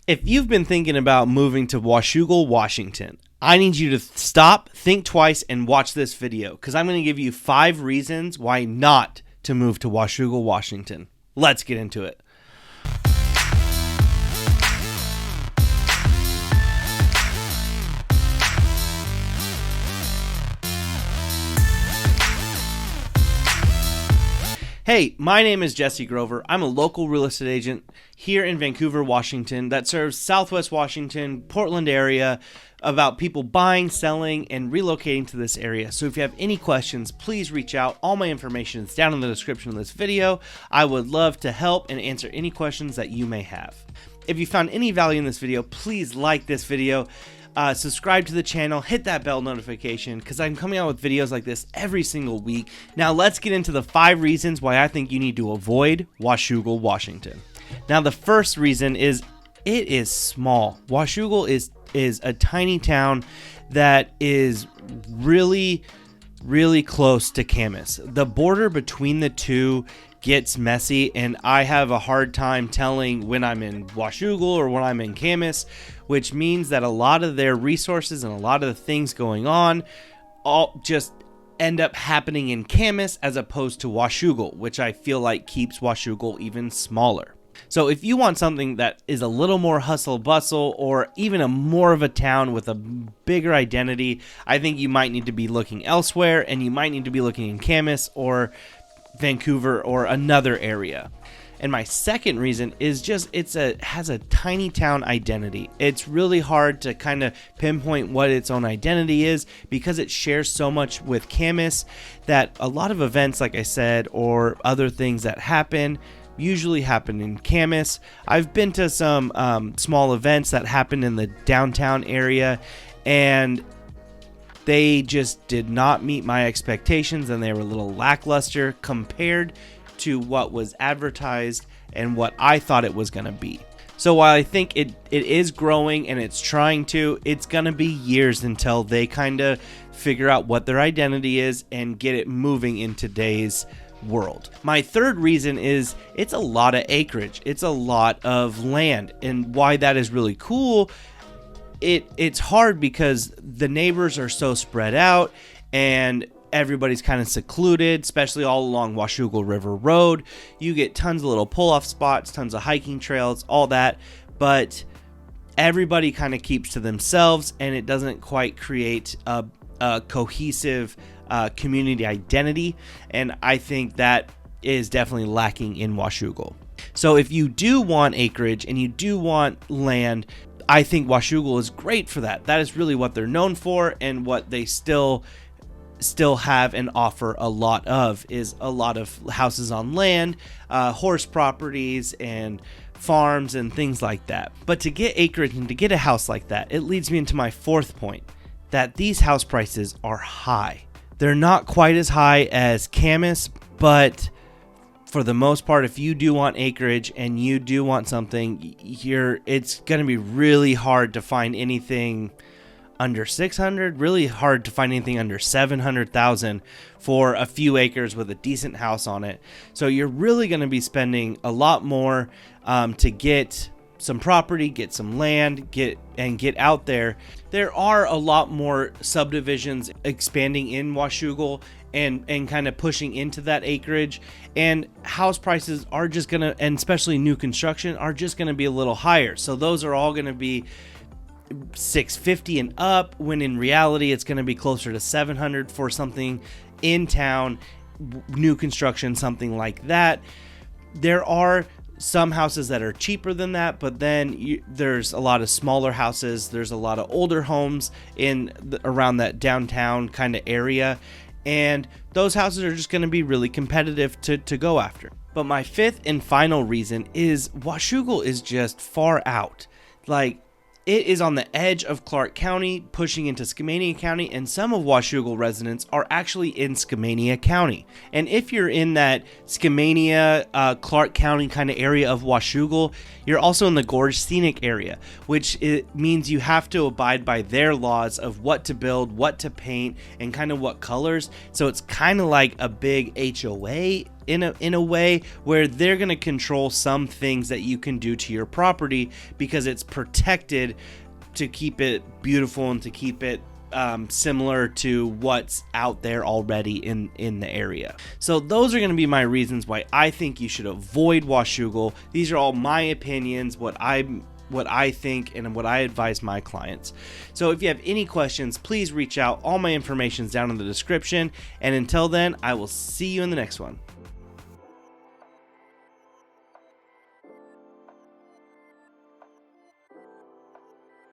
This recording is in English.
If you've been thinking about moving to Washougal, Washington, I need you to stop, think twice, and watch this video because I'm going to give you 5 reasons why not to move to Washougal, Washington. Let's get into it. Hey, my name is Jesse Grover. I'm a local real estate agent here in Vancouver, Washington that serves Southwest Washington, Portland area about people buying, selling, and relocating to this area. So if you have any questions, please reach out. All my information is down in the description of this video. I would love to help and answer any questions that you may have. If you found any value in this video, please like this video. Subscribe to the channel, hit that bell notification because I'm coming out with videos like this every single week. Now let's get into the 5 reasons why I think you need to avoid Washougal, Washington. Now the first reason is it is small. Washougal is a tiny town that is really close to Camas. The border between the two gets messy, and I have a hard time telling when I'm in Washougal or when I'm in Camas, which means that a lot of their resources and a lot of the things going on all just end up happening in Camas as opposed to Washougal, which I feel like keeps Washougal even smaller. So if you want something that is a little more hustle bustle or even a more of a town with a bigger identity, I think you might need to be looking elsewhere, and you might need to be looking in Camas or Vancouver or another area. And my second reason is just has a tiny town identity. It's really hard to kind of pinpoint what its own identity is because it shares so much with Camas that a lot of events, like I said, or other things that happen usually happen in Camas. I've been to some small events that happened in the downtown area, and they just did not meet my expectations, and they were a little lackluster compared to what was advertised and what I thought it was going to be. So while I think it is growing and it's trying to, it's going to be years until they kind of figure out what their identity is and get it moving in today's world. My third reason is it's a lot of acreage. It's a lot of land, and why that is really cool. It's hard because the neighbors are so spread out and everybody's kind of secluded, especially all along Washougal River Road. You get tons of little pull-off spots, tons of hiking trails, all that, but everybody kind of keeps to themselves, and it doesn't quite create a cohesive community identity, and I think that is definitely lacking in Washougal. So if you do want acreage and you do want land, I think Washougal is great for that. That is really what they're known for, and what they still have and offer a lot of is a lot of houses on land, horse properties and farms and things like that. But to get acreage and to get a house like that, it leads me into my 4th point, that these house prices are high. They're not quite as high as Camas, but for the most part, if you do want acreage and you do want something, it's going to be really hard to find anything under 600, really hard to find anything under 700,000 for a few acres with a decent house on it. So you're really going to be spending a lot more to get some property, get some land, get out there. There are a lot more subdivisions expanding in Washougal and kind of pushing into that acreage, and house prices are just gonna, and especially new construction, are just gonna be a little higher. So those are all gonna be $650 and up, when in reality it's going to be closer to $700 for something in town, new construction, something like that. There are some houses that are cheaper than that, but then there's a lot of smaller houses. There's a lot of older homes around that downtown kind of area, and those houses are just going to be really competitive to go after. But my 5th and final reason is Washougal is just far out. Like, it is on the edge of Clark County, pushing into Skamania County, and some of Washougal residents are actually in Skamania County. And if you're in that Skamania, Clark County kind of area of Washougal, you're also in the Gorge Scenic area, which it means you have to abide by their laws of what to build, what to paint, and kind of what colors. So it's kind of like a big HOA in a way where they're going to control some things that you can do to your property because it's protected to keep it beautiful and to keep it similar to what's out there already in the area. So those are going to be my reasons why I think you should avoid Washougal. These are all my opinions, what I think and what I advise my clients. So if you have any questions, please reach out. All my information is down in the description. And until then, I will see you in the next one.